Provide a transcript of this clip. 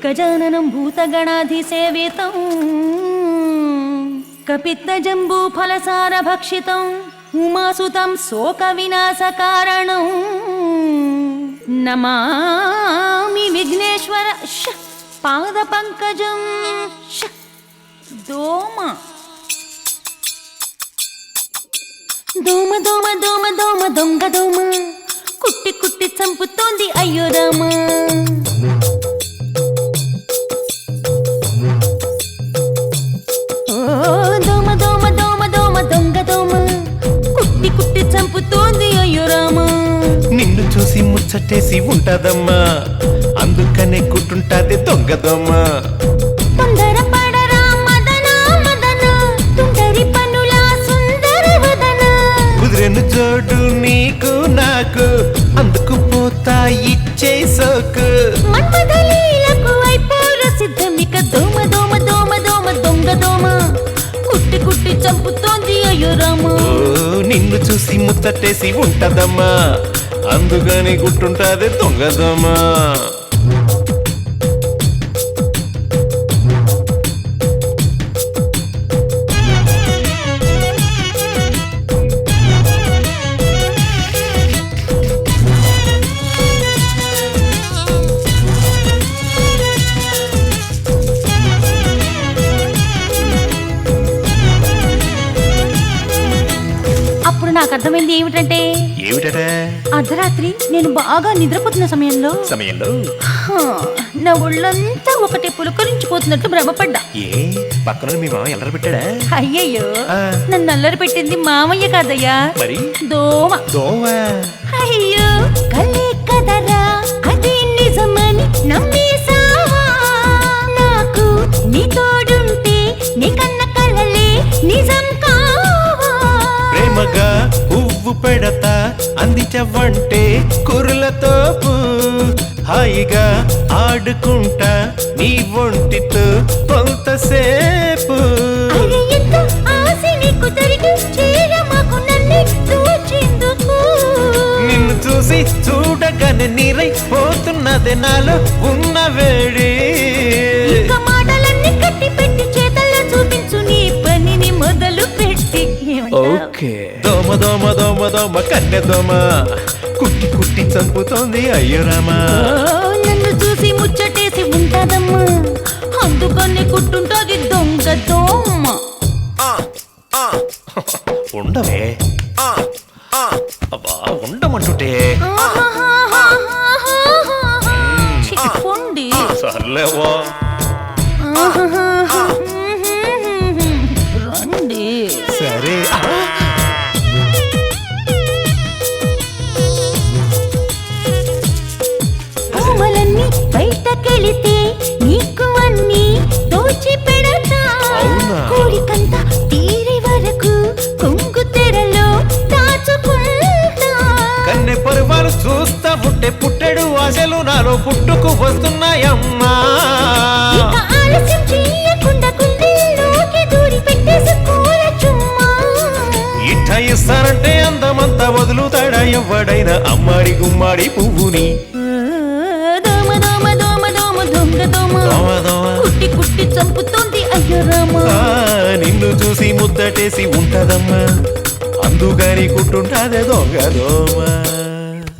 గజాననం భూతగణాధిసేవితం కపిత్తజంబూఫలసారభక్షితం ఉమాసుతం శోక వినాశకారణం నమామి విఘ్నేశ్వర పాద పంకజం. దోమ దోమ దోమ దోమ దోమ దొంగ దోమ కుట్టి కుట్టి చంపుతోంది అయ్యో రామా. దోమ దోమ దోమ దోమ దొంగ దోమ కుట్టి కుట్టి చంపుతోంది అయ్యో రామా. నిన్ను చూసి ముచ్చటేసి ఉంటదమ్మా, అందుకనే కుట్టుంటాది దొంగ దోమ. తొందర పడరా మదన మదన తుంటరి పనుల సుందర వదన. కుదిరెను జోడు నీకు నాకు, అందుకు పోతా ఇచ్చే సోకు. మన్మథలీలకు అయిపోర సిద్ధమిక దోమ దోమ దోమ దోమ దొంగ దోమ కుట్టి కుట్టి చంపుతోంది అయ్యో రామా. నిన్ను చూసి ముచ్చటేసి ఉంటదమ్మా, అందుకని గుట్టుంటాది దొంగ దోమ. అప్పుడు నాకు అర్థమైంది ఏమిటంటే, అర్ధరాత్రి నేను బాగా నిద్రపోతున్న సమయంలో నా ఒళ్ళంతా ఒకటి పులకరించిపోతున్నట్టు భ్రమపడ్డా. పక్కన మీ మామ ఎల్లరి పెట్టాడా? అయ్యయ్యో, నన్ను అల్లరి పెట్టింది మామయ్య కాదయ్యా, మరి దోమ. అయ్యో కలే కదరా అది నిజమని నమ్మేసావా. నాకు నీ తోడుంటే నీ కన్న కలలే నిజం కావా. ప్రేమగా పువ్వు పెడతా అందించవంటే కురులతో హాయిగా ఆడుకుంటా నీ ఒంటితో కొంతసేపు. నిన్ను చూసి చూడగానే నీరై పోతున్నదే నాలో ఉన్న వేడి. మాటలన్నీ కట్టి పెట్టి చేతల్లో చూపించు నీ పనిని మొదలు పెట్టి. దోమ దోమ దోమ దోమ కన్నె దోమ కుట్టి కుట్టి చంపుతోంది అయ్యో రామా. నన్ను చూసి ముచ్చటేసి ఉంటదమ్మా, అందుకని కుట్టుంటది దొంగ దోమ. ఉండవే అబ్బా, ఉండమంటుంటే చిక్కండి. సర్లేవా రండి. సరే. కోమలన్నీ బయటకెళితే నీకు అన్ని దోచి పెడతా. కోరికంతా తీరే వరకు కొంగు తెరలో దాచుకుంటా. కన్నె పరువాలు చూస్తా ఉంటే పుట్టెడు ఆశలు నాలో పుట్టుకు వస్తున్నాయమ్మా. ఇక ఆలస్యం చెయ్యకుండా గుండెల్లోకి దూరి పెట్టేసుకోర చుమ్మా. ఇట్ట ఇస్తారంటే అందమంతా వదులుతాడా ఎవ్వడైనా అమ్మాడి గుమ్మాడి పువ్వుని. దోమ దోమ దోమ దోమ దొంగ దోమ కుట్టి కుట్టి చంపుతోంది అయ్యో రామా. నిన్ను చూసి ముద్దటేసి ఉంటదమ్మా, అందుకని కుట్టుంటాదే దొంగ దోమ.